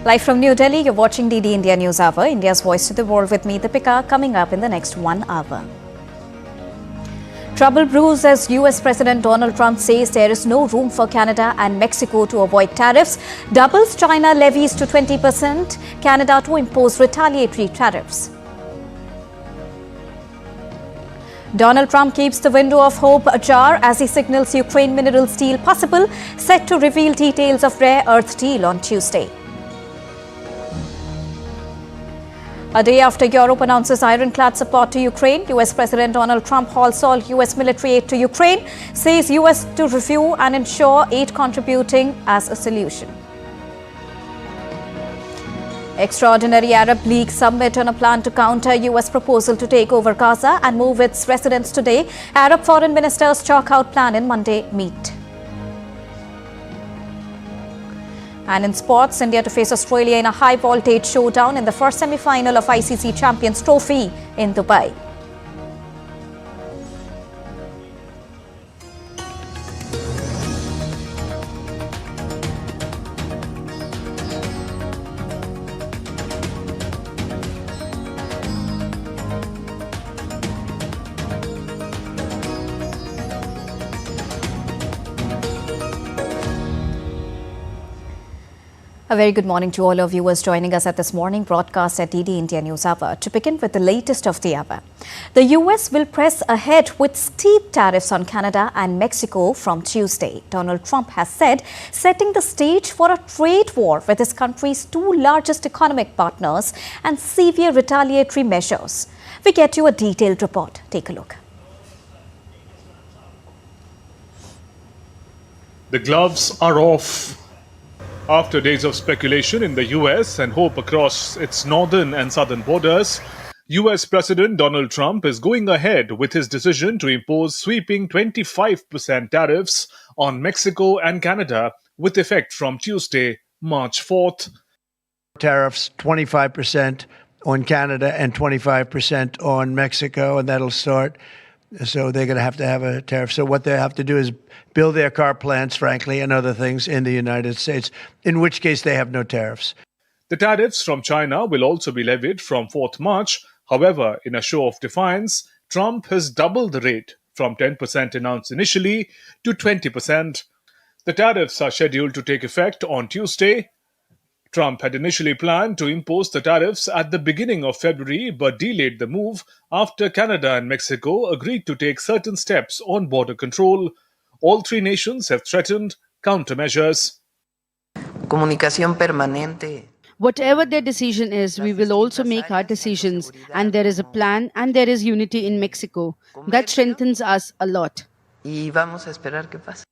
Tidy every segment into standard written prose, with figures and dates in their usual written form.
Live from New Delhi, you're watching DD India News Hour, India's voice to the world with me, Deepika, coming up in the next 1 hour. Trouble brews as US President Donald Trump says there is no room for Canada and Mexico to avoid tariffs, doubles China levies to 20%, Canada to impose retaliatory tariffs. Donald Trump keeps the window of hope ajar as he signals Ukraine mineral steel possible, set to reveal details of rare earth deal on Tuesday. A day after Europe announces ironclad support to Ukraine, US President Donald Trump halts all US military aid to Ukraine, says US to review and ensure aid contributing as a solution. Extraordinary Arab League summit on a plan to counter US proposal to take over Gaza and move its residents today. Arab foreign ministers chalk out plan in Monday meet. And in sports, India to face Australia in a high-voltage showdown in the first semi-final of ICC Champions Trophy in Dubai. A very good morning to all of viewers joining us at this morning broadcast at DD India News Hour. To begin with the latest of the hour, the US will press ahead with steep tariffs on Canada and Mexico from Tuesday. Donald Trump has said, setting the stage for a trade war with his country's two largest economic partners and severe retaliatory measures. We get you a detailed report. Take a look. The gloves are off. After days of speculation in the US and hope across its northern and southern borders, US President Donald Trump is going ahead with his decision to impose sweeping 25% tariffs on Mexico and Canada with effect from Tuesday, March 4th. Tariffs 25% on Canada and 25% on Mexico, and that'll start. So they're going to have a tariff. So what they have to do is build their car plants, frankly, and other things in the United States, in which case they have no tariffs. The tariffs from China will also be levied from 4th March. However, in a show of defiance, Trump has doubled the rate from 10% announced initially to 20%. The tariffs are scheduled to take effect on Tuesday. Trump had initially planned to impose the tariffs at the beginning of February but delayed the move after Canada and Mexico agreed to take certain steps on border control. All three nations have threatened countermeasures. Comunicación permanente. Whatever their decision is, we will also make our decisions, and there is a plan and there is unity in Mexico. That strengthens us a lot. Y vamos a esperar qué pasa.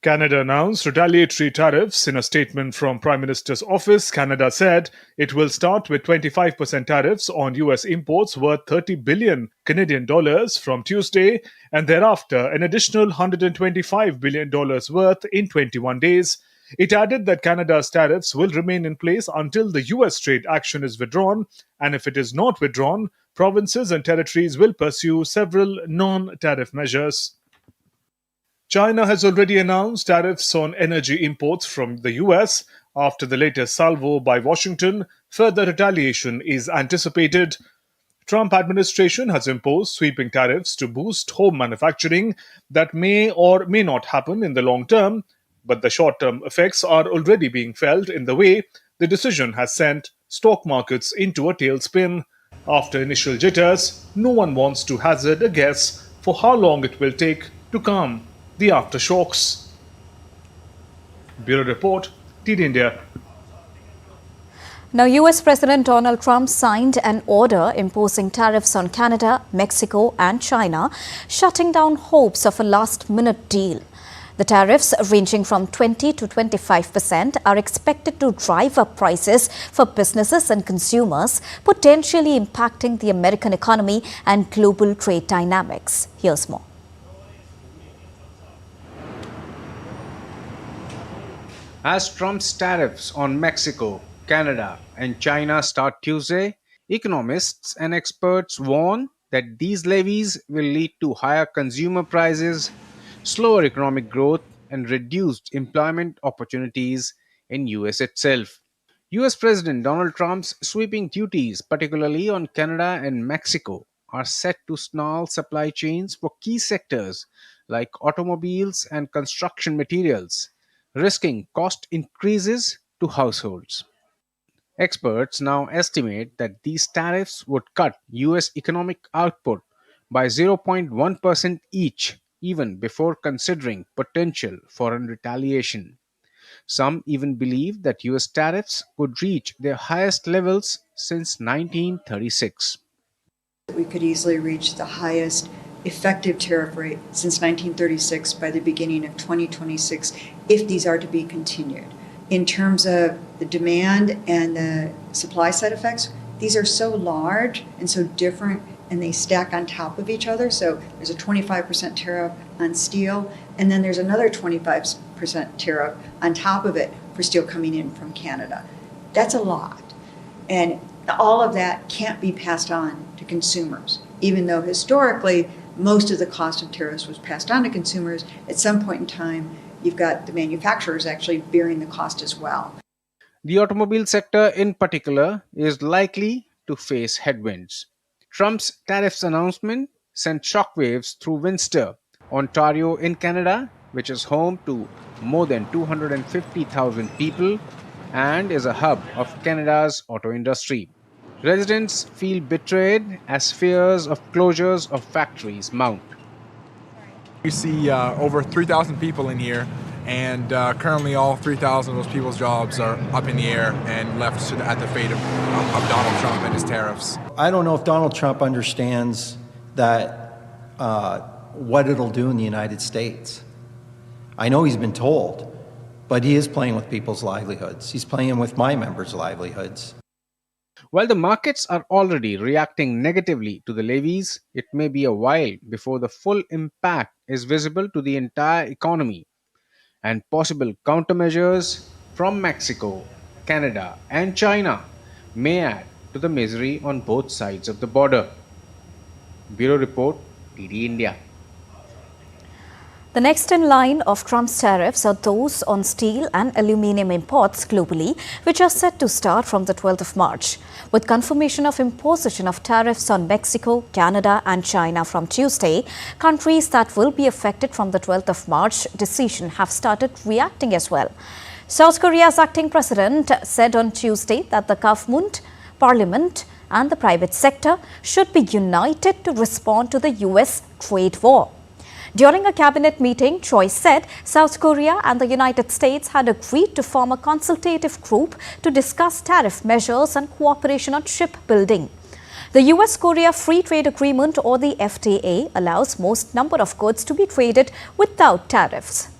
Canada announced retaliatory tariffs in a statement from Prime Minister's office. Canada said it will start with 25% tariffs on US imports worth 30 billion Canadian dollars from Tuesday, and thereafter an additional $125 billion worth in 21 days. It added that Canada's tariffs will remain in place until the US trade action is withdrawn, and if it is not withdrawn, provinces and territories will pursue several non-tariff measures. China has already announced tariffs on energy imports from the US. After the latest salvo by Washington, further retaliation is anticipated. Trump administration has imposed sweeping tariffs to boost home manufacturing that may or may not happen in the long term, but the short-term effects are already being felt in the way the decision has sent stock markets into a tailspin. After initial jitters, no one wants to hazard a guess for how long it will take to calm the aftershocks. Bureau Report, TD India. Now, US President Donald Trump signed an order imposing tariffs on Canada, Mexico and China, shutting down hopes of a last-minute deal. The tariffs, ranging from 20 to 25%, are expected to drive up prices for businesses and consumers, potentially impacting the American economy and global trade dynamics. Here's more. As Trump's tariffs on Mexico, Canada, and China start Tuesday, economists and experts warn that these levies will lead to higher consumer prices, slower economic growth, and reduced employment opportunities in US itself. US President Donald Trump's sweeping duties, particularly on Canada and Mexico, are set to snarl supply chains for key sectors like automobiles and construction materials, risking cost increases to households. Experts now estimate that these tariffs would cut US economic output by 0.1% each, even before considering potential foreign retaliation. Some even believe that US tariffs could reach their highest levels since 1936. We could easily reach the highest effective tariff rate since 1936 by the beginning of 2026 if these are to be continued. In terms of the demand and the supply side effects, these are so large and so different and they stack on top of each other. So there's a 25% tariff on steel, and then there's another 25% tariff on top of it for steel coming in from Canada. That's a lot. And all of that can't be passed on to consumers, even though historically most of the cost of tariffs was passed on to consumers. At some point in time, you've got the manufacturers actually bearing the cost as well. The automobile sector, in particular, is likely to face headwinds. Trump's tariffs announcement sent shockwaves through Windsor, Ontario, in Canada, which is home to more than 250,000 people and is a hub of Canada's auto industry. Residents feel betrayed as fears of closures of factories mount. We see over 3,000 people in here, and currently all 3,000 of those people's jobs are up in the air and left at the fate of Donald Trump and his tariffs. I don't know if Donald Trump understands that what it'll do in the United States. I know he's been told, but he is playing with people's livelihoods. He's playing with my members' livelihoods. While the markets are already reacting negatively to the levies, it may be a while before the full impact is visible to the entire economy, and possible countermeasures from Mexico, Canada, and China may add to the misery on both sides of the border. Bureau Report, TD India. The next in line of Trump's tariffs are those on steel and aluminium imports globally, which are set to start from the 12th of March. With confirmation of imposition of tariffs on Mexico, Canada and China from Tuesday, countries that will be affected from the 12th of March decision have started reacting as well. South Korea's acting president said on Tuesday that the government, parliament and the private sector should be united to respond to the US trade war. During a cabinet meeting, Choi said South Korea and the United States had agreed to form a consultative group to discuss tariff measures and cooperation on shipbuilding. The US-Korea Free Trade Agreement, or the FTA, allows most number of goods to be traded without tariffs.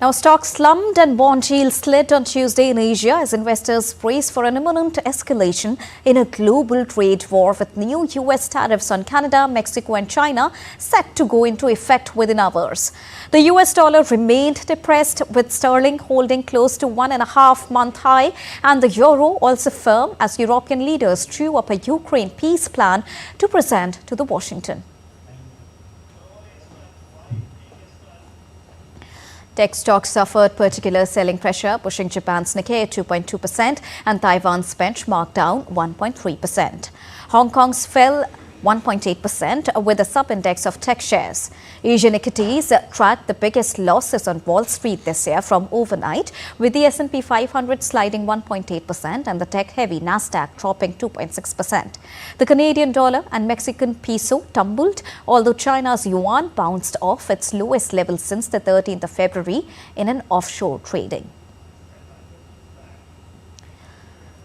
Now, stocks slumped and bond yields slid on Tuesday in Asia as investors brace for an imminent escalation in a global trade war with new US tariffs on Canada, Mexico and China set to go into effect within hours. The US dollar remained depressed, with sterling holding close to 1.5-month high and the euro also firm as European leaders drew up a Ukraine peace plan to present to the Washington. Tech stocks suffered particular selling pressure, pushing Japan's Nikkei at 2.2% and Taiwan's benchmark down 1.3%. Hong Kong's fell 1.8% with a sub-index of tech shares. Asian equities tracked the biggest losses on Wall Street this year from overnight, with the S&P 500 sliding 1.8% and the tech-heavy Nasdaq dropping 2.6%. The Canadian dollar and Mexican peso tumbled, although China's yuan bounced off its lowest level since the 13th of February in an offshore trading.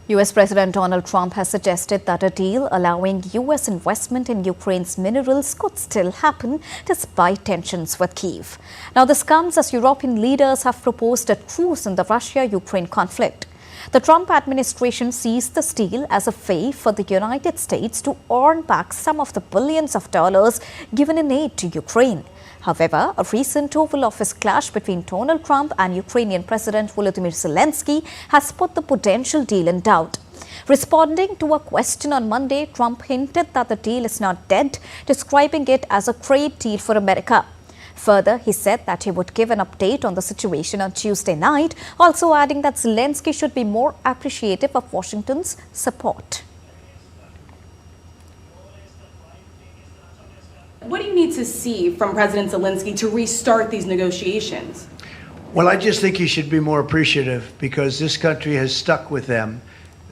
US President Donald Trump has suggested that a deal allowing US investment in Ukraine's minerals could still happen despite tensions with Kyiv. Now, this comes as European leaders have proposed a truce in the Russia-Ukraine conflict. The Trump administration sees this deal as a way for the United States to earn back some of the billions of dollars given in aid to Ukraine. However, a recent Oval Office clash between Donald Trump and Ukrainian President Volodymyr Zelensky has put the potential deal in doubt. Responding to a question on Monday, Trump hinted that the deal is not dead, describing it as a great deal for America. Further, he said that he would give an update on the situation on Tuesday night, also adding that Zelensky should be more appreciative of Washington's support. What do you need to see from President Zelensky to restart these negotiations? Well, I just think he should be more appreciative because this country has stuck with them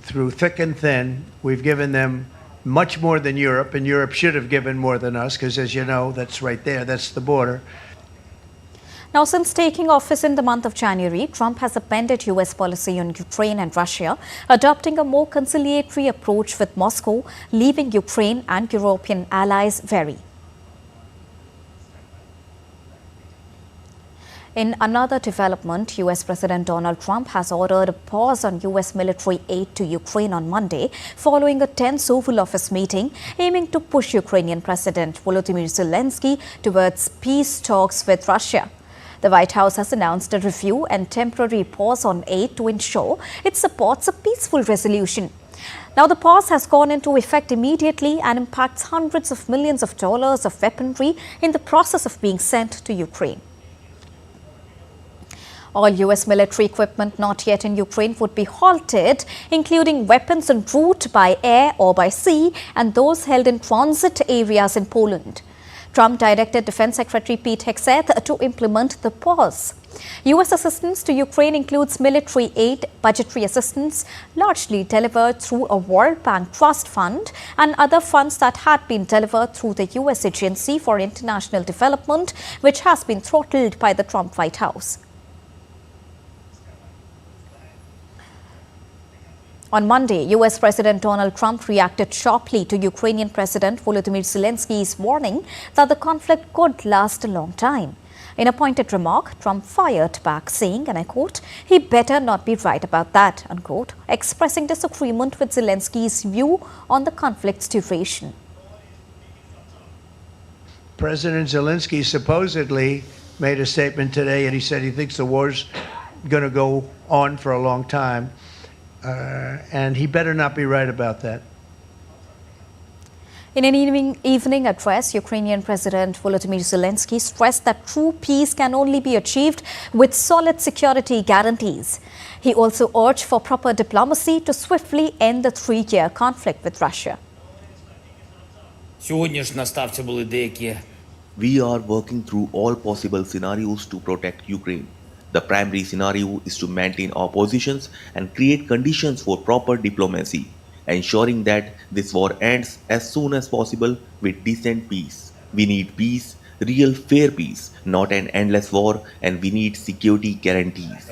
through thick and thin. We've given them much more than Europe, and Europe should have given more than us because, as you know, that's right there, that's the border. Now, since taking office in the month of January, Trump has upended U.S. policy on Ukraine and Russia, adopting a more conciliatory approach with Moscow, leaving Ukraine and European allies wary. In another development, U.S. President Donald Trump has ordered a pause on U.S. military aid to Ukraine on Monday, following a tense Oval Office meeting aiming to push Ukrainian President Volodymyr Zelensky towards peace talks with Russia. The White House has announced a review and temporary pause on aid to ensure it supports a peaceful resolution. Now, the pause has gone into effect immediately and impacts hundreds of millions of dollars of weaponry in the process of being sent to Ukraine. All U.S. military equipment not yet in Ukraine would be halted, including weapons en route by air or by sea and those held in transit areas in Poland. Trump directed Defense Secretary Pete Hegseth to implement the pause. U.S. assistance to Ukraine includes military aid, budgetary assistance, largely delivered through a World Bank Trust Fund, and other funds that had been delivered through the U.S. Agency for International Development, which has been throttled by the Trump White House. On Monday, U.S. President Donald Trump reacted sharply to Ukrainian President Volodymyr Zelensky's warning that the conflict could last a long time. In a pointed remark, Trump fired back, saying, and I quote, "He better not be right about that," unquote, expressing disagreement with Zelensky's view on the conflict's duration. President Zelensky supposedly made a statement today, and he said he thinks the war's going to go on for a long time. And he better not be right about that. In an evening address, Ukrainian President Volodymyr Zelensky stressed that true peace can only be achieved with solid security guarantees. He also urged for proper diplomacy to swiftly end the three-year conflict with Russia. We are working through all possible scenarios to protect Ukraine. The primary scenario is to maintain our positions and create conditions for proper diplomacy, ensuring that this war ends as soon as possible with decent peace. We need peace, real fair peace, not an endless war, and we need security guarantees.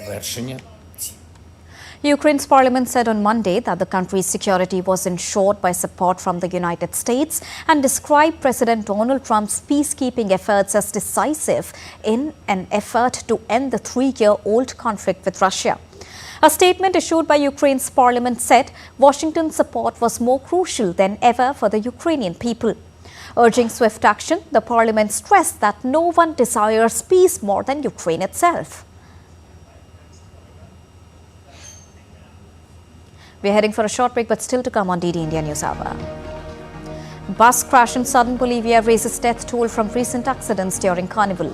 Ukraine's parliament said on Monday that the country's security was ensured by support from the United States and described President Donald Trump's peacekeeping efforts as decisive in an effort to end the three-year-old conflict with Russia. A statement issued by Ukraine's parliament said Washington's support was more crucial than ever for the Ukrainian people. Urging swift action, the parliament stressed that no one desires peace more than Ukraine itself. We're heading for a short break, but still to come on DD India News Hour. Bus crash in southern Bolivia raises death toll from recent accidents during Carnival.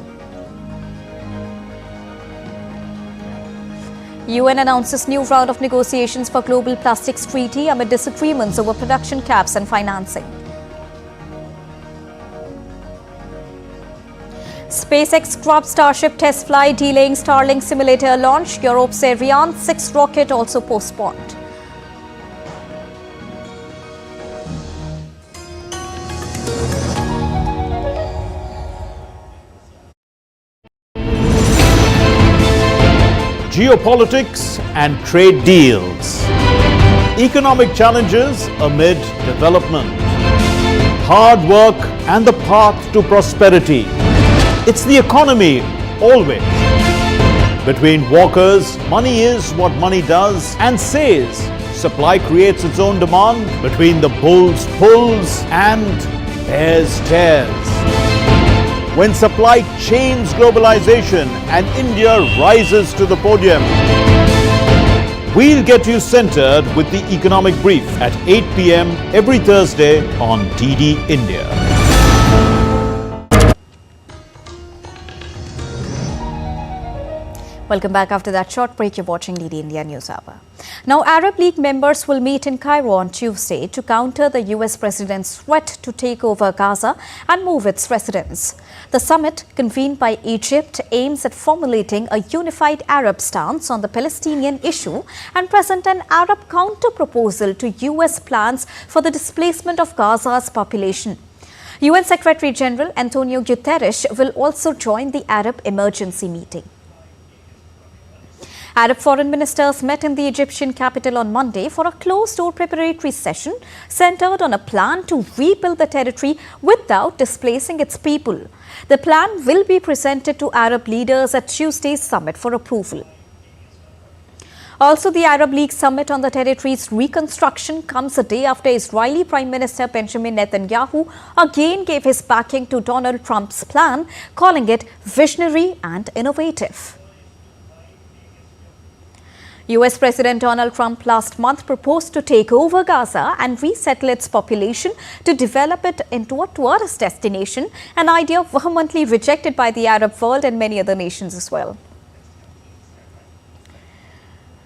UN announces new round of negotiations for global plastics treaty amid disagreements over production caps and financing. SpaceX scrubbed Starship test flight, delaying Starlink simulator launch. Europe's Ariane 6 rocket also postponed. Geopolitics and trade deals. Economic challenges amid development. Hard work and the path to prosperity. It's the economy always. Between walkers, money is what money does and says. Supply creates its own demand. Between the bulls pulls and bears tears. When supply chains globalization and India rises to the podium. We'll get you centered with the economic brief at 8 p.m. every Thursday on DD India. Welcome back after that short break. You're watching DD India News Hour. Now, Arab League members will meet in Cairo on Tuesday to counter the US president's threat to take over Gaza and move its residents. The summit, convened by Egypt, aims at formulating a unified Arab stance on the Palestinian issue and present an Arab counter-proposal to US plans for the displacement of Gaza's population. UN Secretary General Antonio Guterres will also join the Arab emergency meeting. Arab foreign ministers met in the Egyptian capital on Monday for a closed-door preparatory session centered on a plan to rebuild the territory without displacing its people. The plan will be presented to Arab leaders at Tuesday's summit for approval. Also, the Arab League summit on the territory's reconstruction comes a day after Israeli Prime Minister Benjamin Netanyahu again gave his backing to Donald Trump's plan, calling it visionary and innovative. US President Donald Trump last month proposed to take over Gaza and resettle its population to develop it into a tourist destination, an idea vehemently rejected by the Arab world and many other nations as well.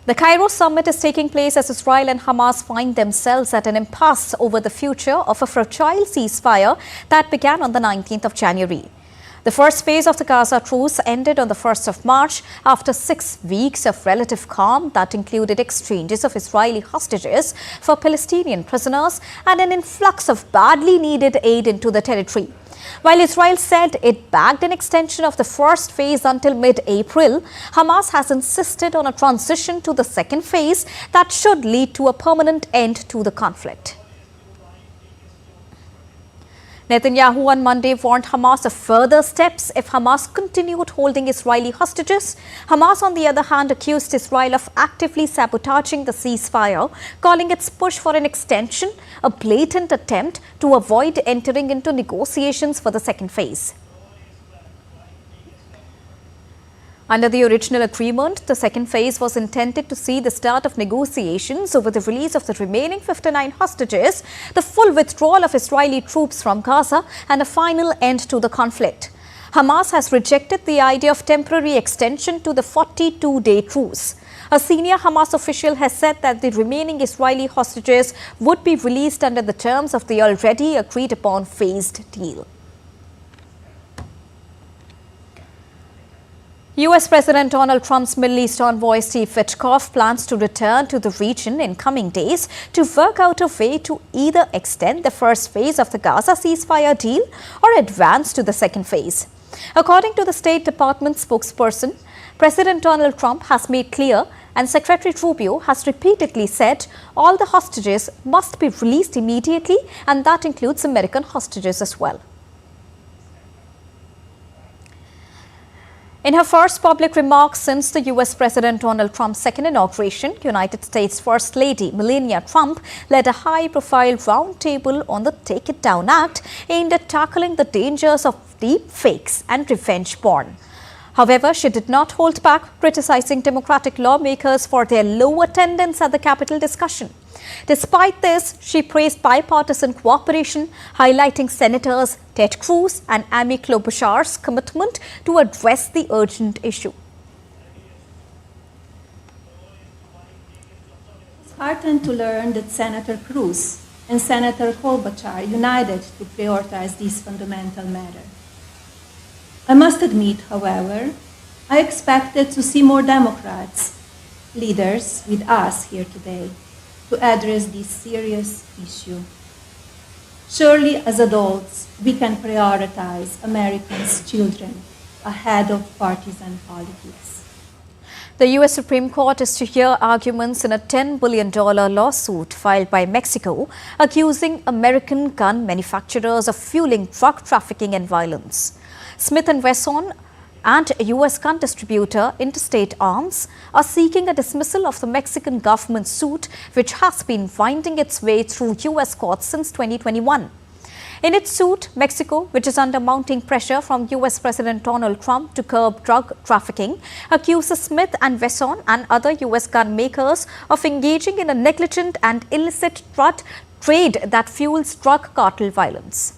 The Cairo summit is taking place as Israel and Hamas find themselves at an impasse over the future of a fragile ceasefire that began on the 19th of January. The first phase of the Gaza truce ended on the 1st of March after 6 weeks of relative calm that included exchanges of Israeli hostages for Palestinian prisoners and an influx of badly needed aid into the territory. While Israel said it backed an extension of the first phase until mid-April, Hamas has insisted on a transition to the second phase that should lead to a permanent end to the conflict. Netanyahu on Monday warned Hamas of further steps if Hamas continued holding Israeli hostages. Hamas, on the other hand, accused Israel of actively sabotaging the ceasefire, calling its push for an extension a blatant attempt to avoid entering into negotiations for the second phase. Under the original agreement, the second phase was intended to see the start of negotiations over the release of the remaining 59 hostages, the full withdrawal of Israeli troops from Gaza, and a final end to the conflict. Hamas has rejected the idea of temporary extension to the 42-day truce. A senior Hamas official has said that the remaining Israeli hostages would be released under the terms of the already agreed-upon phased deal. US President Donald Trump's Middle East envoy Steve Witkoff plans to return to the region in coming days to work out a way to either extend the first phase of the Gaza ceasefire deal or advance to the second phase. According to the State Department spokesperson, President Donald Trump has made clear, and Secretary Rubio has repeatedly said, all the hostages must be released immediately, and that includes American hostages as well. In her first public remarks since the US President Donald Trump's second inauguration, United States First Lady Melania Trump led a high-profile roundtable on the Take It Down Act aimed at tackling the dangers of deep fakes and revenge porn. However, she did not hold back, criticizing Democratic lawmakers for their low attendance at the Capitol discussion. Despite this, she praised bipartisan cooperation, highlighting Senators Ted Cruz and Amy Klobuchar's commitment to address the urgent issue. It's heartened to learn that Senator Cruz and Senator Klobuchar united to prioritize this fundamental matter. I must admit, however, I expected to see more Democrats, leaders with us here today, to address this serious issue. Surely, as adults, we can prioritize Americans' children ahead of partisan politics. The US Supreme Court is to hear arguments in a $10 billion lawsuit filed by Mexico, accusing American gun manufacturers of fueling drug trafficking and violence. Smith & Wesson and US gun distributor Interstate Arms are seeking a dismissal of the Mexican government suit, which has been winding its way through US courts since 2021. In its suit, Mexico, which is under mounting pressure from US President Donald Trump to curb drug trafficking, accuses Smith & Wesson and other US gun makers of engaging in a negligent and illicit trade that fuels drug cartel violence.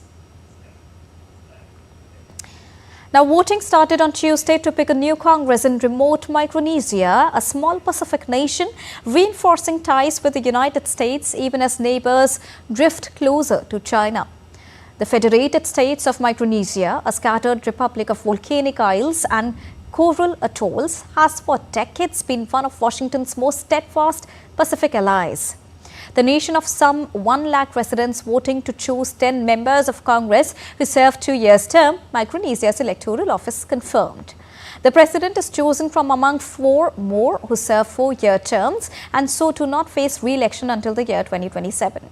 Now, voting started on Tuesday to pick a new Congress in remote Micronesia, a small Pacific nation, reinforcing ties with the United States even as neighbors drift closer to China. The Federated States of Micronesia, a scattered republic of volcanic isles and coral atolls, has for decades been one of Washington's most steadfast Pacific allies. The nation of some 1 lakh residents voting to choose 10 members of Congress who serve 2 years term, Micronesia's electoral office confirmed. The president is chosen from among 4 more who serve 4-year terms and so do not face re-election until the year 2027.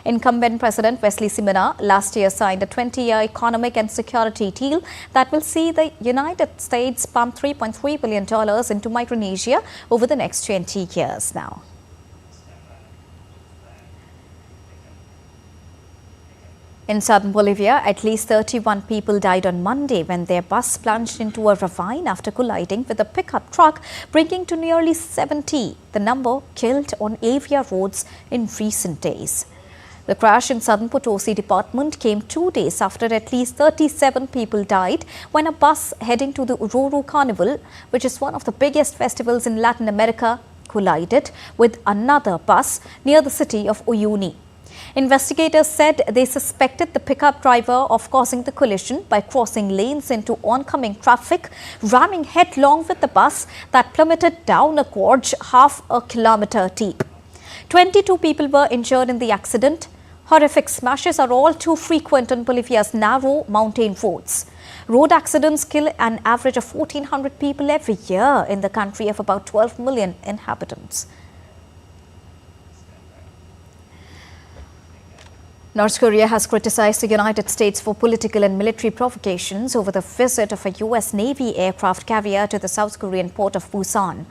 Incumbent President Wesley Simina last year signed a 20-year economic and security deal that will see the United States pump $3.3 billion into Micronesia over the next 20 years now. In southern Bolivia, at least 31 people died on Monday when their bus plunged into a ravine after colliding with a pickup truck, bringing to nearly 70 the number killed on area roads in recent days. The crash in southern Potosi department came 2 days after at least 37 people died when a bus heading to the Oruro Carnival, which is one of the biggest festivals in Latin America, collided with another bus near the city of Uyuni. Investigators said they suspected the pickup driver of causing the collision by crossing lanes into oncoming traffic, ramming headlong with the bus that plummeted down a gorge half a kilometer deep. 22 people were injured in the accident. Horrific smashes are all too frequent on Bolivia's narrow mountain roads. Road accidents kill an average of 1,400 people every year in the country of about 12 million inhabitants. North Korea has criticized the United States for political and military provocations over the visit of a U.S. Navy aircraft carrier to the South Korean port of Busan.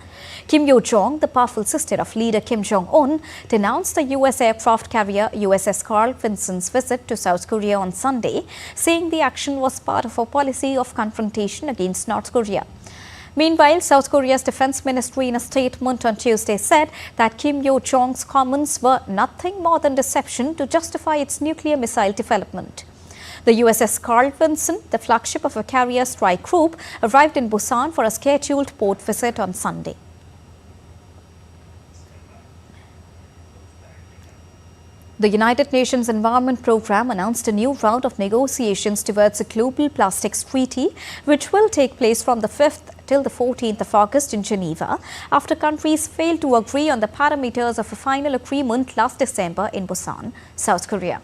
Kim Yo-jong, the powerful sister of leader Kim Jong-un, denounced the U.S. aircraft carrier USS Carl Vinson's visit to South Korea on Sunday, saying the action was part of a policy of confrontation against North Korea. Meanwhile, South Korea's defense ministry in a statement on Tuesday said that Kim Yo-jong's comments were nothing more than deception to justify its nuclear missile development. The USS Carl Vinson, the flagship of a carrier strike group, arrived in Busan for a scheduled port visit on Sunday. The United Nations Environment Programme announced a new round of negotiations towards a global plastics treaty, which will take place from the 5th till the 14th of August in Geneva, after countries failed to agree on the parameters of a final agreement last December in Busan, South Korea.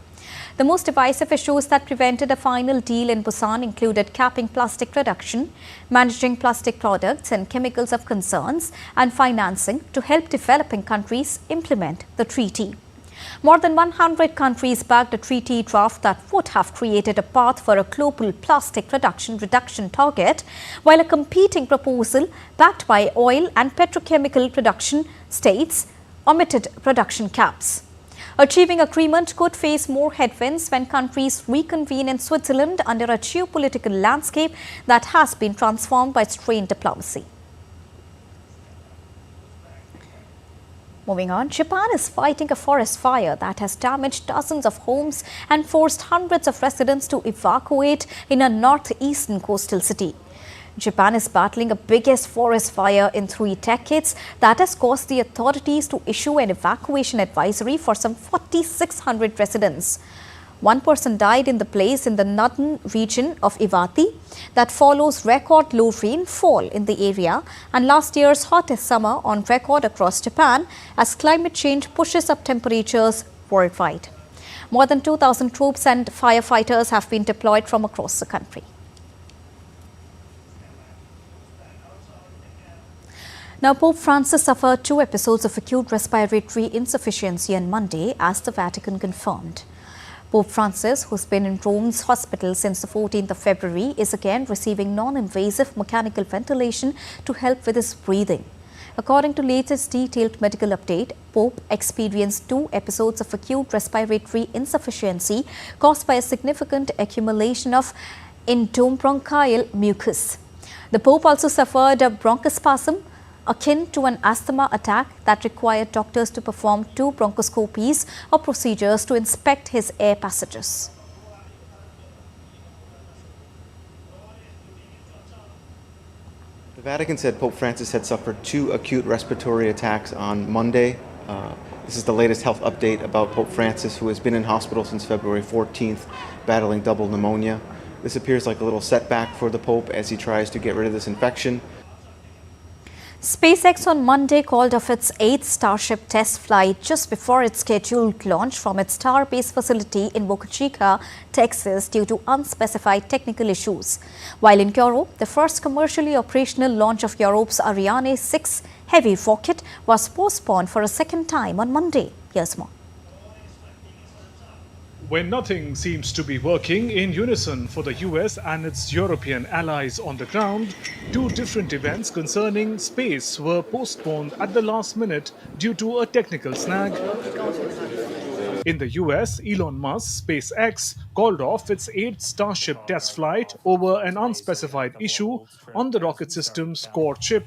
The most divisive issues that prevented a final deal in Busan included capping plastic production, managing plastic products and chemicals of concerns, and financing to help developing countries implement the treaty. More than 100 countries backed a treaty draft that would have created a path for a global plastic reduction target, while a competing proposal backed by oil and petrochemical production states omitted production caps. Achieving agreement could face more headwinds when countries reconvene in Switzerland under a geopolitical landscape that has been transformed by strained diplomacy. Moving on, Japan is fighting a forest fire that has damaged dozens of homes and forced hundreds of residents to evacuate in a northeastern coastal city. Japan is battling the biggest forest fire in 3 decades that has caused the authorities to issue an evacuation advisory for some 4,600 residents. 1 person died in the blaze in the northern region of Iwate that follows record low rainfall in the area and last year's hottest summer on record across Japan as climate change pushes up temperatures worldwide. More than 2,000 troops and firefighters have been deployed from across the country. Now, Pope Francis suffered 2 episodes of acute respiratory insufficiency on Monday, as the Vatican confirmed. Pope Francis, who's been in Rome's hospital since the 14th of February, is again receiving non-invasive mechanical ventilation to help with his breathing. According to latest detailed medical update, Pope experienced 2 episodes of acute respiratory insufficiency caused by a significant accumulation of endomobronchial mucus. The Pope also suffered a bronchospasm akin to an asthma attack that required doctors to perform 2 bronchoscopies or procedures to inspect his air passages. Vatican said Pope Francis had suffered 2 acute respiratory attacks on Monday. This is the latest health update about Pope Francis, who has been in hospital since February 14th, battling double pneumonia. This appears like a little setback for the Pope as he tries to get rid of this infection. SpaceX on Monday called off its 8th Starship test flight just before its scheduled launch from its Starbase facility in Boca Chica, Texas, due to unspecified technical issues. While in Europe, the first commercially operational launch of Europe's Ariane 6 heavy rocket was postponed for a second time on Monday. Here's more. When nothing seems to be working in unison for the US and its European allies on the ground, 2 different events concerning space were postponed at the last minute due to a technical snag. In the US, Elon Musk, SpaceX, called off its 8th Starship test flight over an unspecified issue on the rocket system's core chip.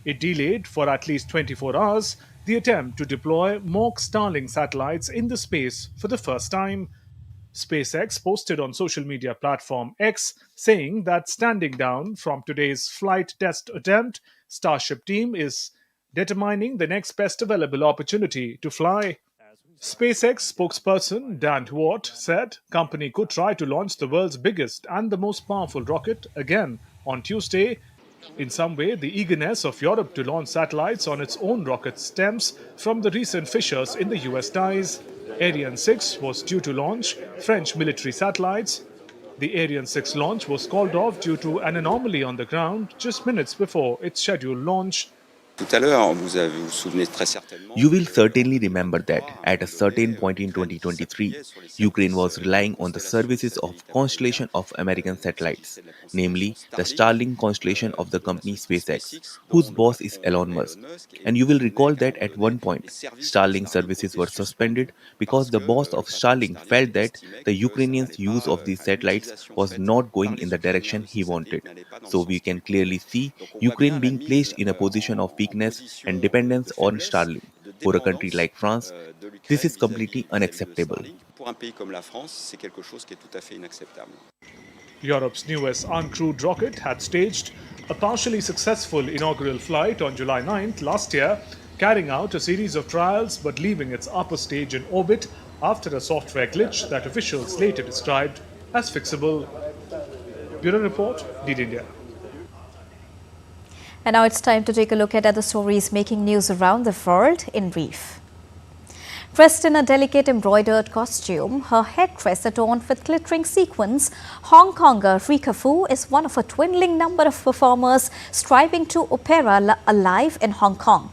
It delayed for at least 24 hours the attempt to deploy mock Starlink satellites in the space for the first time. SpaceX posted on social media platform X saying that standing down from today's flight test attempt, Starship team is determining the next best available opportunity to fly. SpaceX spokesperson Dan Dwart said company could try to launch the world's biggest and the most powerful rocket again on Tuesday. In some way, the eagerness of Europe to launch satellites on its own rocket stems from the recent fissures in the US ties. Ariane 6 was due to launch French military satellites. The Ariane 6 launch was called off due to an anomaly on the ground just minutes before its scheduled launch. You will certainly remember that at a certain point in 2023, Ukraine was relying on the services of constellation of American satellites, namely the Starlink constellation of the company SpaceX, whose boss is Elon Musk. And you will recall that at one point, Starlink services were suspended because the boss of Starlink felt that the Ukrainians' use of these satellites was not going in the direction he wanted. So we can clearly see Ukraine being placed in a position of weakness and dependence on Starlink. For a country like France, this is completely unacceptable. Europe's newest uncrewed rocket had staged a partially successful inaugural flight on July 9th last year, carrying out a series of trials but leaving its upper stage in orbit after a software glitch that officials later described as fixable. Bureau Report, DD India. And now it's time to take a look at other stories making news around the world in brief. Dressed in a delicate embroidered costume, her headdress adorned with glittering sequins, Hong Konger Rika Fu is one of a dwindling number of performers striving to opera alive in Hong Kong.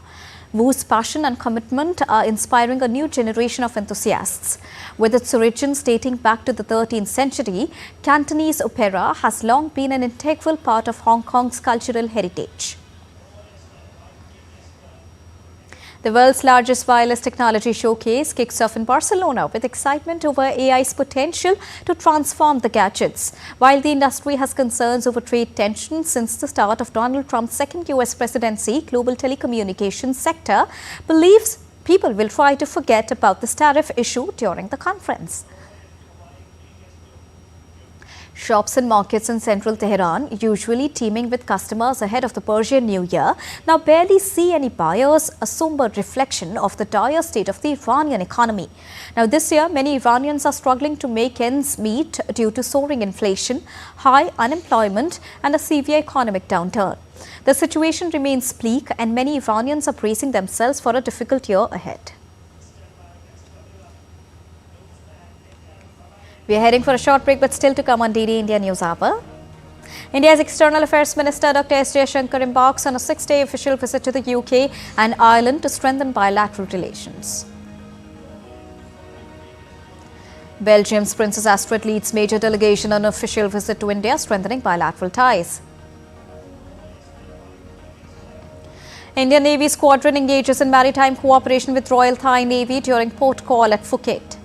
Wu's passion and commitment are inspiring a new generation of enthusiasts. With its origins dating back to the 13th century, Cantonese opera has long been an integral part of Hong Kong's cultural heritage. The world's largest wireless technology showcase kicks off in Barcelona with excitement over AI's potential to transform the gadgets. While the industry has concerns over trade tensions since the start of Donald Trump's second US presidency, global telecommunications sector believes people will try to forget about this tariff issue during the conference. Shops and markets in central Tehran, usually teeming with customers ahead of the Persian New Year, now barely see any buyers, a somber reflection of the dire state of the Iranian economy. Now this year, many Iranians are struggling to make ends meet due to soaring inflation, high unemployment and a severe economic downturn. The situation remains bleak and many Iranians are bracing themselves for a difficult year ahead. We are heading for a short break, but still to come on DD India News Hour. India's External Affairs Minister Dr. S. Jaishankar embarks on a 6-day official visit to the UK and Ireland to strengthen bilateral relations. Belgium's Princess Astrid leads major delegation on an official visit to India, strengthening bilateral ties. Indian Navy squadron engages in maritime cooperation with Royal Thai Navy during port call at Phuket.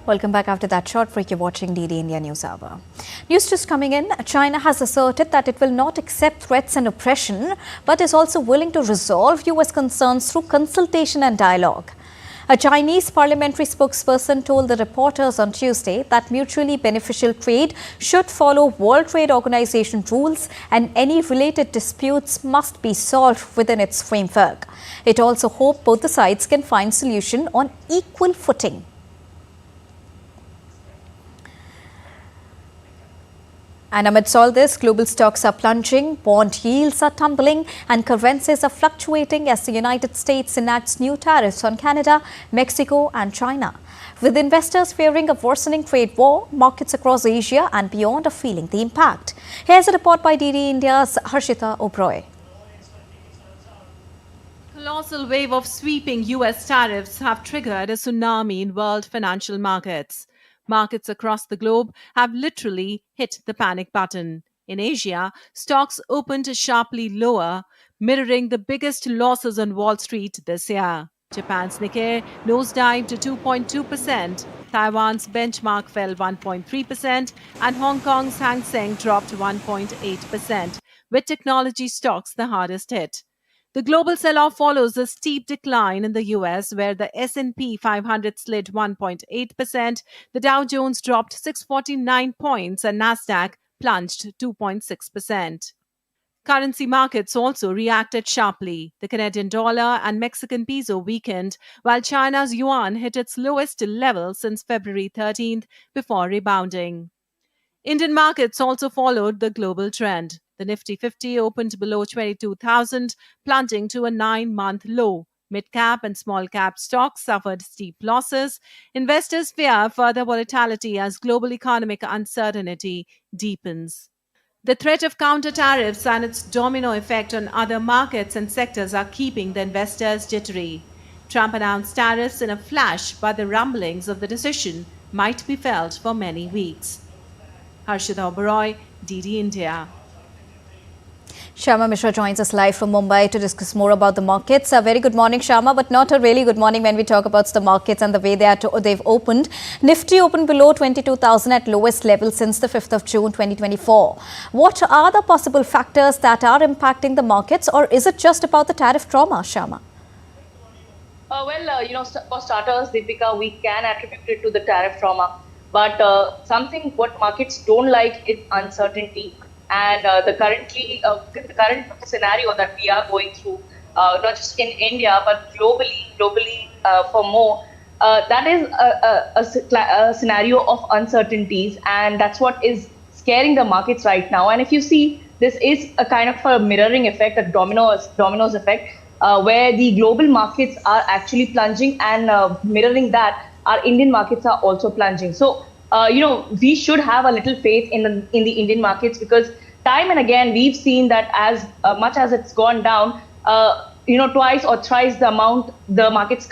Welcome back after that short break. You're watching DD India News Hour. News just coming in. China has asserted that it will not accept threats and oppression, but is also willing to resolve US concerns through consultation and dialogue. A Chinese parliamentary spokesperson told the reporters on Tuesday that mutually beneficial trade should follow World Trade Organization rules and any related disputes must be solved within its framework. It also hoped both the sides can find solution on equal footing. And amidst all this, global stocks are plunging, bond yields are tumbling, and currencies are fluctuating as the United States enacts new tariffs on Canada, Mexico, and China. With investors fearing a worsening trade war, markets across Asia and beyond are feeling the impact. Here's a report by DD India's Harshita Oberoi. Colossal wave of sweeping US tariffs have triggered a tsunami in world financial markets. Markets across the globe have literally hit the panic button. In Asia, stocks opened sharply lower, mirroring the biggest losses on Wall Street this year. Japan's Nikkei nosedived to 2.2%, Taiwan's benchmark fell 1.3%, and Hong Kong's Hang Seng dropped 1.8%, with technology stocks the hardest hit. The global sell-off follows a steep decline in the US, where the S&P 500 slid 1.8%, the Dow Jones dropped 649 points, and Nasdaq plunged 2.6%. Currency markets also reacted sharply. The Canadian dollar and Mexican peso weakened, while China's yuan hit its lowest level since February 13th before rebounding. Indian markets also followed the global trend. The Nifty 50 opened below 22,000, plunging to a 9-month low. Mid-cap and small-cap stocks suffered steep losses. Investors fear further volatility as global economic uncertainty deepens. The threat of counter tariffs and its domino effect on other markets and sectors are keeping the investors jittery. Trump announced tariffs in a flash, but the rumblings of the decision might be felt for many weeks. Harshita Oberoi, DD India. Sharma Mishra joins us live from Mumbai to discuss more about the markets. A very good morning, Sharma, but not a really good morning when we talk about the markets and the way they've opened. Nifty opened below 22,000 at lowest level since the 5th of June 2024. What are the possible factors that are impacting the markets, or is it just about the tariff trauma, Sharma? For starters, Deepika, we can attribute it to the tariff trauma. But what markets don't like is uncertainty. And the current scenario that we are going through, not just in India, but globally for more, that is a scenario of uncertainties. And that's what is scaring the markets right now. And if you see, this is a kind of a mirroring effect, a dominoes effect, where the global markets are actually plunging, and mirroring that, our Indian markets are also plunging. So, we should have a little faith in the Indian markets, because time and again we've seen that as much as it's gone down, twice or thrice the amount the markets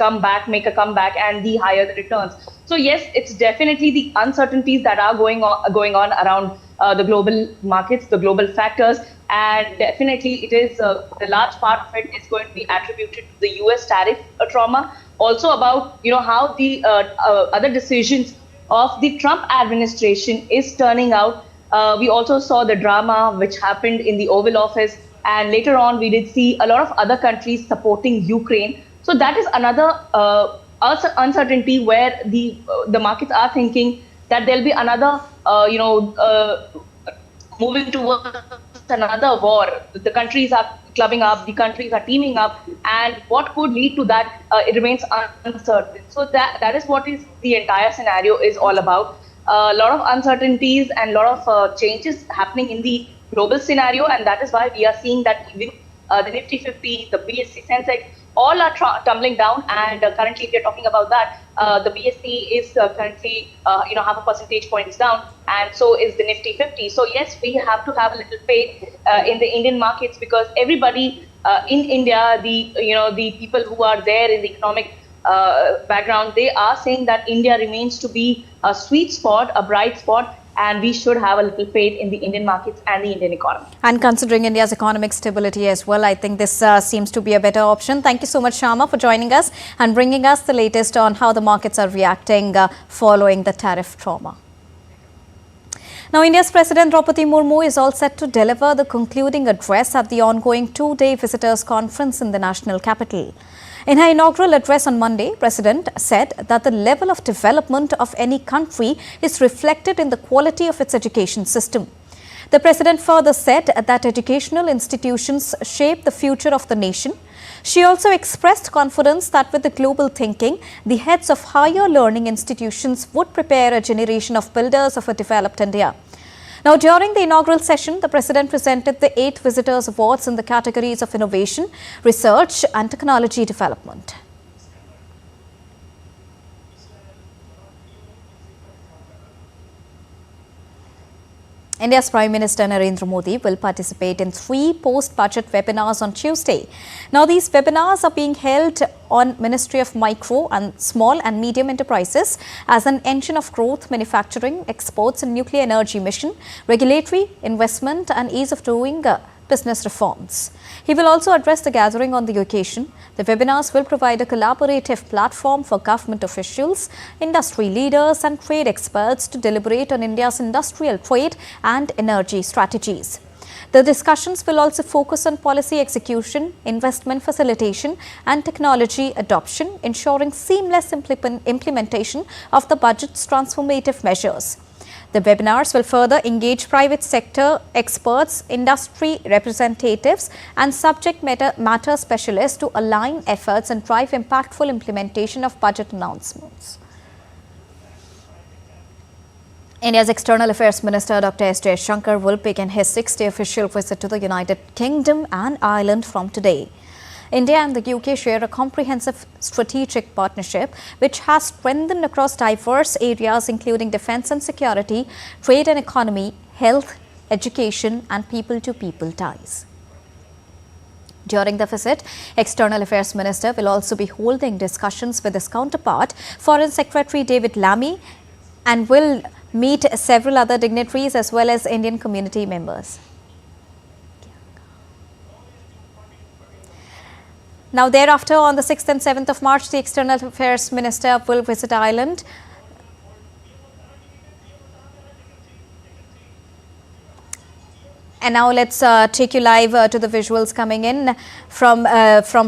make a comeback, and the higher the returns. So yes, it's definitely the uncertainties that are going on around the global markets, the global factors, and definitely it is the large part of it is going to be attributed to the US tariff trauma. Also about how the other decisions of the Trump administration is turning out. We also saw the drama which happened in the Oval Office, and later on we did see a lot of other countries supporting Ukraine. So that is another uncertainty where the markets are thinking that there'll be another moving towards another war. The countries are clubbing up, the countries are teaming up, and what could lead to that, it remains uncertain. So that is what is the entire scenario is all about. A lot of uncertainties and a lot of changes happening in the global scenario, and that is why we are seeing that even the Nifty 50, the BSE, Sensex, all are tumbling down. And currently, if you're talking about that, the BSE is currently, half a percentage points down, and so is the Nifty 50. So yes, we have to have a little faith in the Indian markets, because everybody in India, the people who are there in the economic background, they are saying that India remains to be a sweet spot, a bright spot, and we should have a little faith in the Indian markets and the Indian economy. And considering India's economic stability as well, I think this seems to be a better option. Thank you so much, Shyama, for joining us and bringing us the latest on how the markets are reacting following the tariff trauma. Now, India's President Draupadi Murmu is all set to deliver the concluding address at the ongoing two-day visitors' conference in the national capital. In her inaugural address on Monday, President said that the level of development of any country is reflected in the quality of its education system. The President further said that educational institutions shape the future of the nation. She also expressed confidence that with the global thinking, the heads of higher learning institutions would prepare a generation of builders of a developed India. Now, during the inaugural session, the President presented the 8 Visitors Awards in the categories of innovation, research and technology development. India's Prime Minister Narendra Modi will participate in 3 post-budget webinars on Tuesday. Now, these webinars are being held on Ministry of Micro and Small and Medium Enterprises as an engine of growth, manufacturing, exports and nuclear energy mission, regulatory, investment and ease of doing business reforms. He will also address the gathering on the occasion. The webinars will provide a collaborative platform for government officials, industry leaders and trade experts to deliberate on India's industrial trade and energy strategies. The discussions will also focus on policy execution, investment facilitation and technology adoption, ensuring seamless implementation of the budget's transformative measures. The webinars will further engage private sector experts, industry representatives and subject matter specialists to align efforts and drive impactful implementation of budget announcements. India's External Affairs Minister Dr. S. Jaishankar will begin his 6-day official visit to the United Kingdom and Ireland from today. India and the UK share a comprehensive strategic partnership which has strengthened across diverse areas including defence and security, trade and economy, health, education and people-to-people ties. During the visit, External Affairs Minister will also be holding discussions with his counterpart, Foreign Secretary David Lammy, and will meet several other dignitaries as well as Indian community members. Now, thereafter, on the 6th and 7th of March, the External Affairs Minister will visit Ireland. And now let's take you live to the visuals coming in from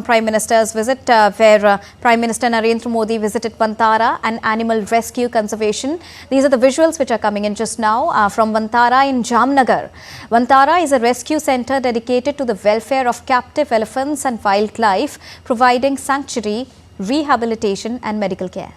Prime Minister's visit, where Prime Minister Narendra Modi visited Vantara, an animal rescue conservation. These are the visuals which are coming in just now from Vantara in Jamnagar. Vantara is a rescue centre dedicated to the welfare of captive elephants and wildlife, providing sanctuary, rehabilitation and medical care.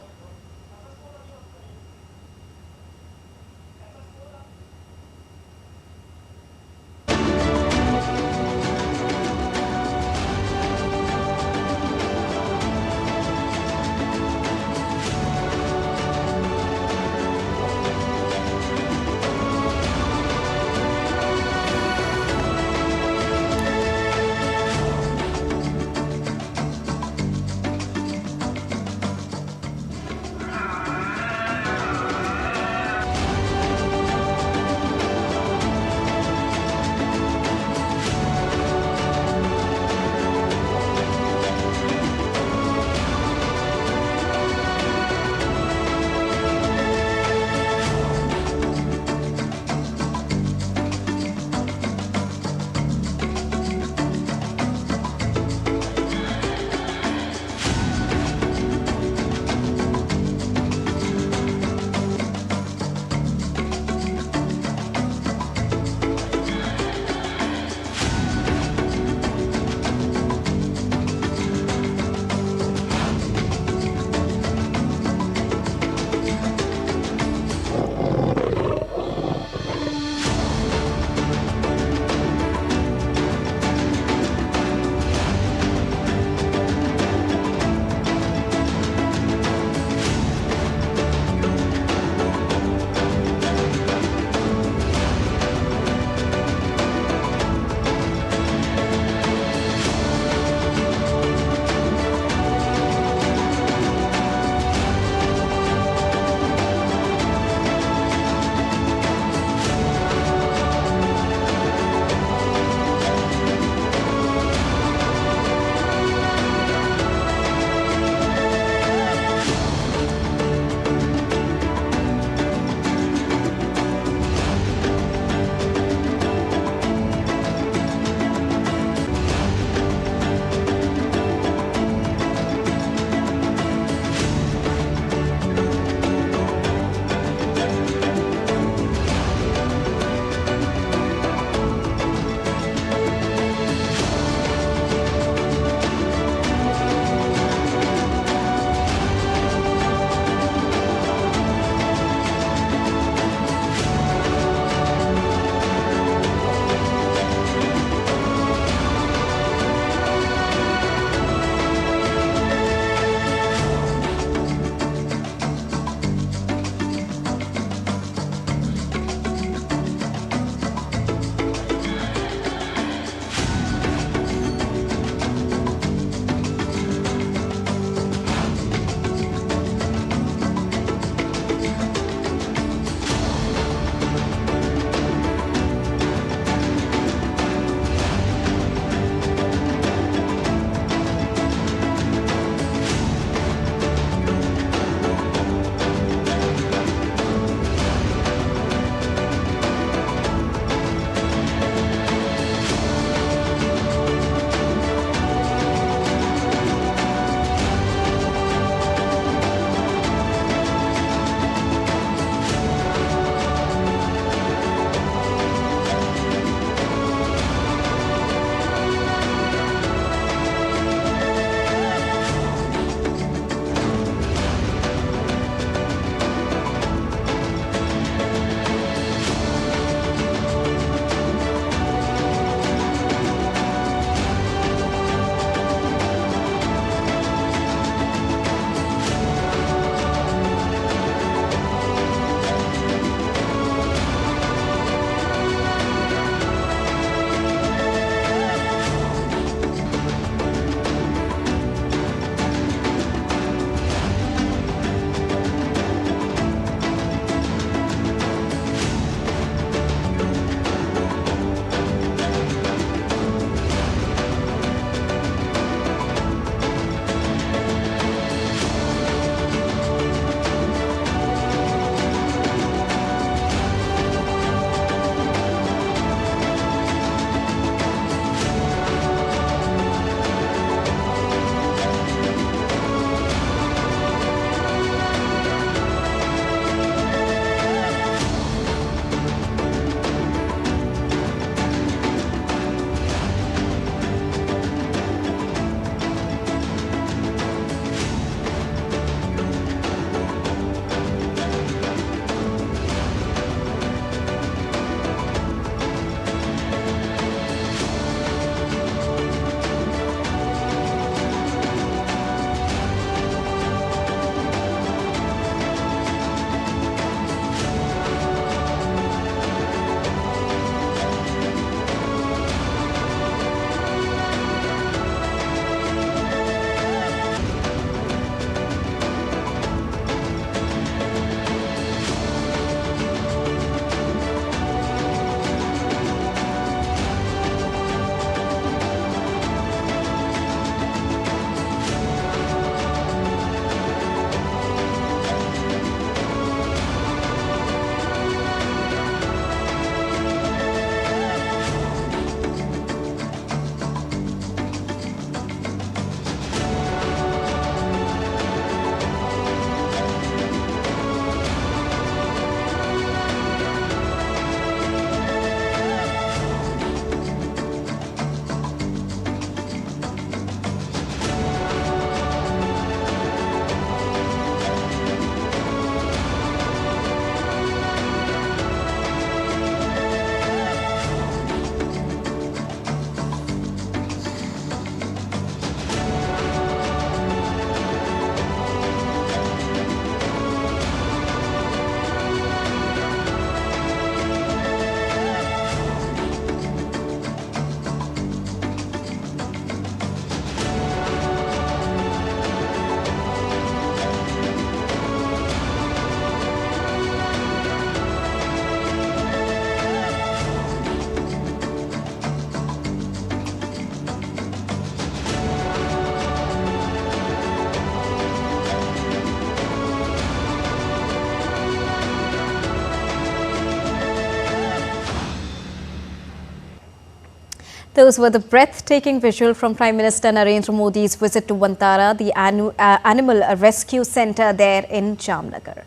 Those were the breathtaking visual from Prime Minister Narendra Modi's visit to Vantara, the animal rescue centre there in Jamnagar.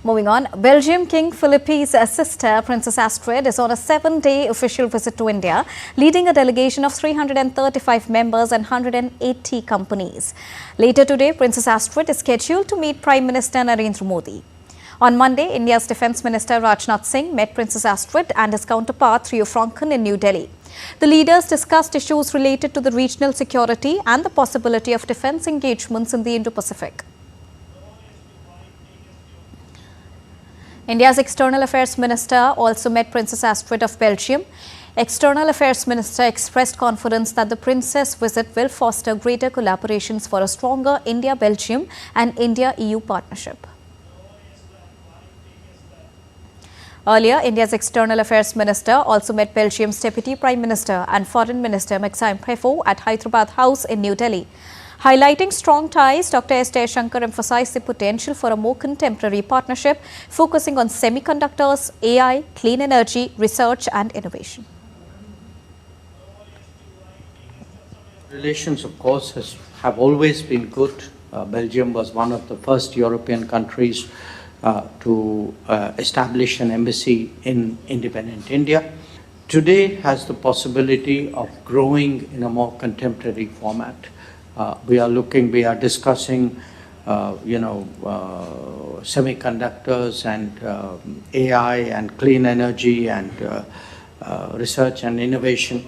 Moving on, Belgium King Philippe's sister, Princess Astrid, is on a 7-day official visit to India, leading a delegation of 335 members and 180 companies. Later today, Princess Astrid is scheduled to meet Prime Minister Narendra Modi. On Monday, India's Defence Minister Rajnath Singh met Princess Astrid and his counterpart Theo Franken in New Delhi. The leaders discussed issues related to the regional security and the possibility of defence engagements in the Indo-Pacific. India's External Affairs Minister also met Princess Astrid of Belgium. External Affairs Minister expressed confidence that the Princess visit will foster greater collaborations for a stronger India-Belgium and India-EU partnership. Earlier, India's External Affairs Minister also met Belgium's Deputy Prime Minister and Foreign Minister Maxime Prevot at Hyderabad House in New Delhi. Highlighting strong ties, Dr. S. Jaishankar emphasized the potential for a more contemporary partnership, focusing on semiconductors, AI, clean energy, research and innovation. Relations, of course, have always been good. Belgium was one of the first European countries to establish an embassy in independent India. Today has the possibility of growing in a more contemporary format. We are discussing, semiconductors and AI and clean energy and research and innovation.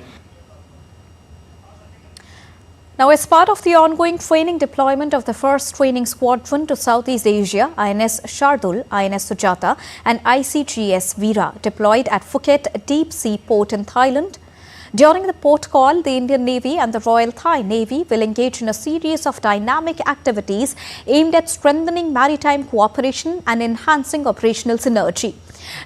Now, as part of the ongoing training deployment of the first training squadron to Southeast Asia, INS Shardul, INS Sujata and ICGS Veera deployed at Phuket Deep Sea Port in Thailand. During the port call, the Indian Navy and the Royal Thai Navy will engage in a series of dynamic activities aimed at strengthening maritime cooperation and enhancing operational synergy.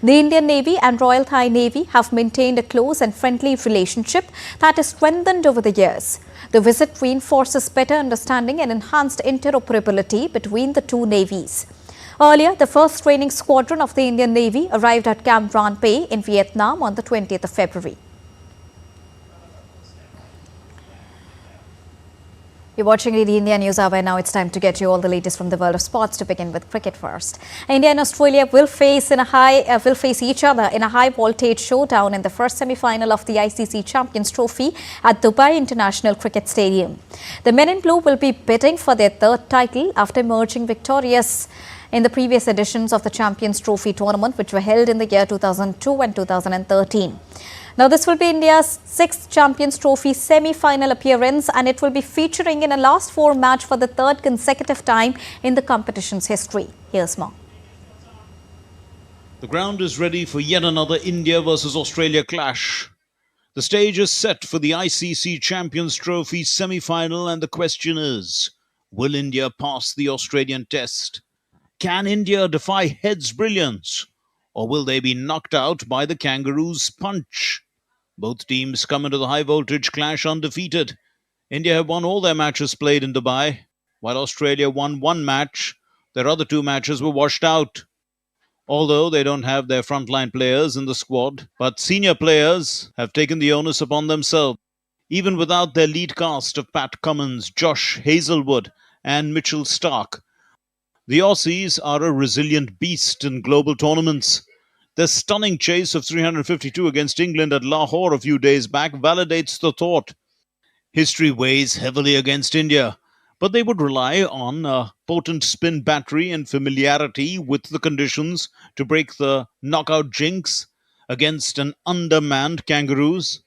The Indian Navy and Royal Thai Navy have maintained a close and friendly relationship that has strengthened over the years. The visit reinforces better understanding and enhanced interoperability between the two navies. Earlier, the first training squadron of the Indian Navy arrived at Camp Ran Pe in Vietnam on the 20th of February. You're watching the India News Hour. Now it's time to get you all the latest from the world of sports. To begin with cricket first, India and Australia will face each other in a high voltage showdown in the first semi-final of the ICC Champions Trophy at Dubai International Cricket Stadium. The men in blue will be bidding for their third title after emerging victorious in the previous editions of the Champions Trophy tournament, which were held in the year 2002 and 2013. Now, this will be India's 6th Champions Trophy semi-final appearance, and it will be featuring in a last 4 match for the third consecutive time in the competition's history. Here's more. The ground is ready for yet another India versus Australia clash. The stage is set for the ICC Champions Trophy semi-final, and the question is, will India pass the Australian test? Can India defy heads' brilliance? Or will they be knocked out by the Kangaroos' punch? Both teams come into the high-voltage clash undefeated. India have won all their matches played in Dubai, while Australia won 1 match. Their other 2 matches were washed out. Although they don't have their frontline players in the squad, but senior players have taken the onus upon themselves. Even without their lead cast of Pat Cummins, Josh Hazlewood and Mitchell Starc, the Aussies are a resilient beast in global tournaments. Their stunning chase of 352 against England at Lahore a few days back validates the thought. History weighs heavily against India, but they would rely on a potent spin battery and familiarity with the conditions to break the knockout jinx against an undermanned Kangaroos.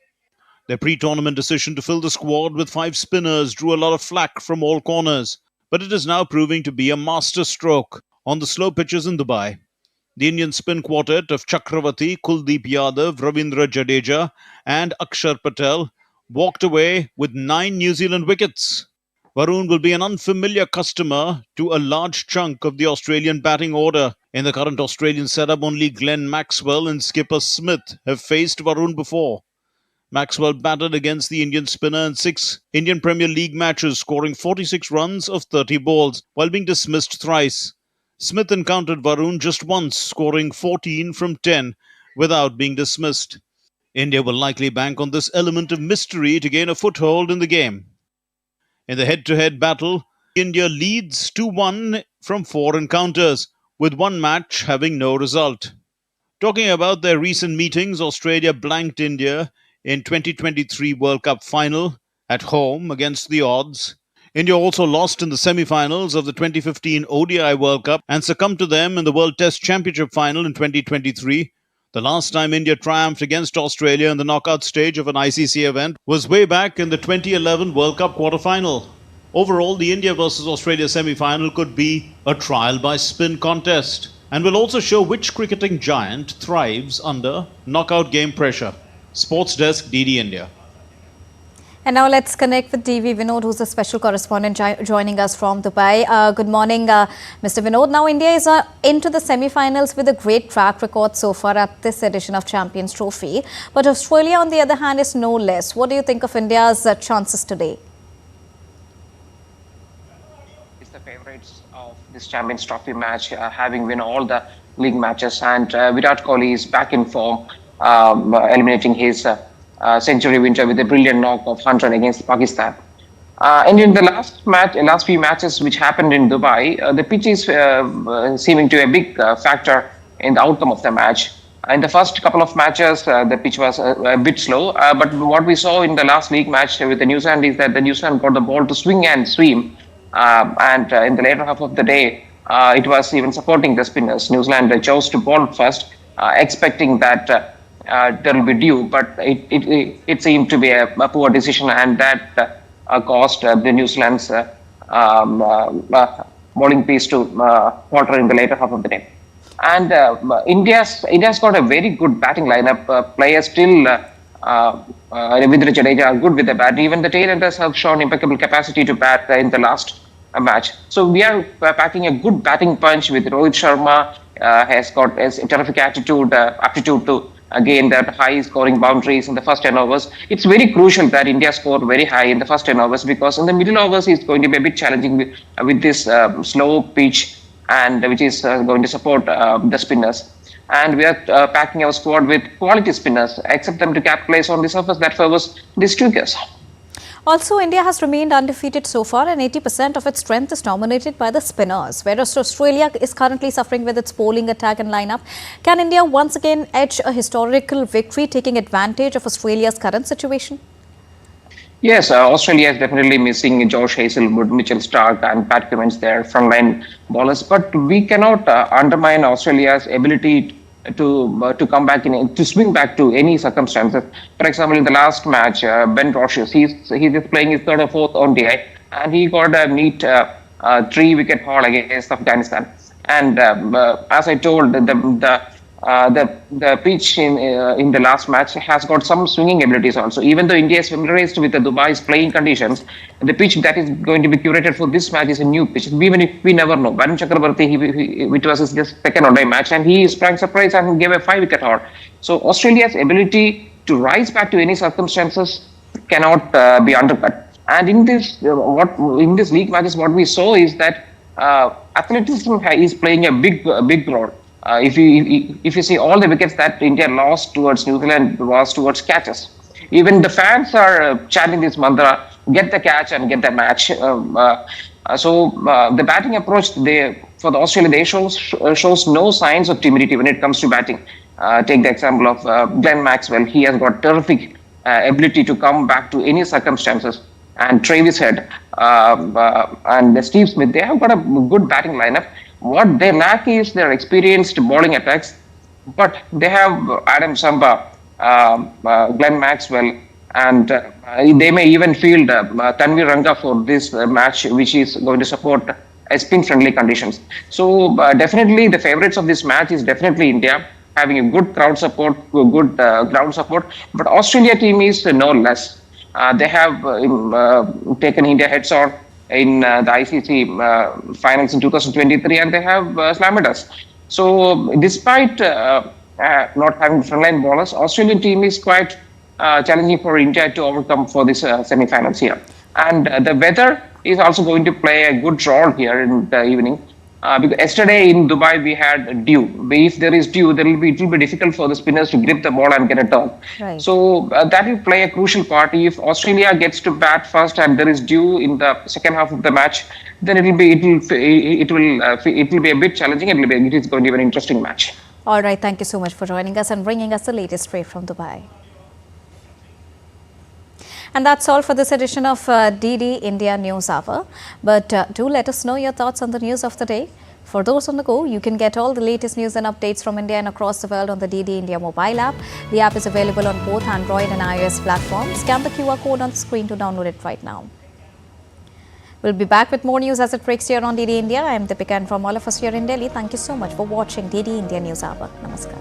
Their pre-tournament decision to fill the squad with 5 spinners drew a lot of flack from all corners, but it is now proving to be a masterstroke on the slow pitches in Dubai. The Indian spin quartet of Chakravarti, Kuldeep Yadav, Ravindra Jadeja and Akshar Patel walked away with 9 New Zealand wickets. Varun will be an unfamiliar customer to a large chunk of the Australian batting order. In the current Australian setup, only Glenn Maxwell and skipper Smith have faced Varun before. Maxwell batted against the Indian spinner in 6 Indian Premier League matches, scoring 46 runs of 30 balls, while being dismissed thrice. Smith encountered Varun just once, scoring 14 from 10 without being dismissed. India will likely bank on this element of mystery to gain a foothold in the game. In the head-to-head battle, India leads 2-1 from 4 encounters, with one match having no result. Talking about their recent meetings, Australia blanked India in 2023 World Cup final at home against the odds. India also lost in the semi-finals of the 2015 ODI World Cup and succumbed to them in the World Test Championship final in 2023. The last time India triumphed against Australia in the knockout stage of an ICC event was way back in the 2011 World Cup quarter-final. Overall, the India versus Australia semi-final could be a trial by spin contest and will also show which cricketing giant thrives under knockout game pressure. Sports Desk, DD India. And now let's connect with DV Vinod, who's a special correspondent joining us from Dubai. Good morning, Mr. Vinod. Now, India is into the semi-finals with a great track record so far at this edition of Champions Trophy. But Australia, on the other hand, is no less. What do you think of India's chances today? It's the favourites of this Champions Trophy match, having won all the league matches. And Virat Kohli is back in form, eliminating his century winner with a brilliant knock of 100 against Pakistan. And in the last few matches which happened in Dubai, the pitch is seeming to be a big factor in the outcome of the match. In the first couple of matches, the pitch was a bit slow, but what we saw in the last league match with the New Zealand is that the New Zealand got the ball to swing and swim, and in the later half of the day, it was even supporting the spinners. New Zealand chose to bowl first, expecting that there will be due, but it seemed to be a poor decision, and that caused the New Zealand's bowling piece to falter in the later half of the day. And India's got a very good batting lineup. Players still Ravindra Jadeja are good with the bat. Even the tailenders have shown impeccable capacity to bat in the last match. So we are packing a good batting punch with Rohit Sharma. Has got a terrific aptitude to again that high scoring boundaries in the first 10 overs. It's very crucial that India score very high in the first 10 overs, because in the middle overs it's going to be a bit challenging with this slow pitch, and which is going to support the spinners. And we are packing our squad with quality spinners, except them to capitalize on the surface that favors these two guys. Also, India has remained undefeated so far, and 80% of its strength is dominated by the spinners, whereas Australia is currently suffering with its bowling attack and lineup. Can India once again edge a historical victory, taking advantage of Australia's current situation? Yes, Australia is definitely missing Josh Hazlewood, Mitchell Stark and Pat Cummins, their frontline bowlers. But we cannot undermine Australia's ability to come back to swing back to any circumstances. For example, in the last match, Ben Rogers, he's just playing his third or fourth ODI, and he got a neat 3-wicket haul against Afghanistan. And as I told, the pitch in the last match has got some swinging abilities also. Even though India is familiarized with the Dubai's playing conditions, the pitch that is going to be curated for this match is a new pitch. Even if we never know. Varun Chakrabarti, it was his just second ODI match, and he sprang surprise and gave a 5-wicket haul. So Australia's ability to rise back to any circumstances cannot be undercut. And in this league matches, what we saw is that athleticism is playing a big role. If you see, all the wickets that India lost towards New Zealand was towards catches. Even the fans are chanting this mantra: "Get the catch and get the match." So the batting approach for the Australia shows no signs of timidity when it comes to batting. Take the example of Glenn Maxwell. He has got terrific ability to come back to any circumstances. And Travis Head and Steve Smith, they have got a good batting lineup. What they lack is their experienced bowling attacks, but they have Adam Samba, Glenn Maxwell, and they may even field Tanvir Ranga for this match, which is going to support spin-friendly conditions. So definitely the favourites of this match is definitely India, having a good crowd support, good ground support, but Australia team is no less. They have taken India heads on in the ICC finals in 2023, and they have slammed us. So despite not having frontline bowlers, Australian team is quite challenging for India to overcome for this semi-finals here. And the weather is also going to play a good role here in the evening. Because yesterday in Dubai we had dew. If there is dew, it will be difficult for the spinners to grip the ball and get a turn. Right. So that will play a crucial part. If Australia gets to bat first and there is dew in the second half of the match, then it will be a bit challenging. It is going to be an interesting match. All right, thank you so much for joining us and bringing us the latest straight from Dubai. And that's all for this edition of DD India News Hour. But do let us know your thoughts on the news of the day. For those on the go, you can get all the latest news and updates from India and across the world on the DD India mobile app. The app is available on both Android and iOS platforms. Scan the QR code on the screen to download it right now. We'll be back with more news as it breaks here on DD India. I am Deepika, and from all of us here in Delhi, thank you so much for watching DD India News Hour. Namaskar.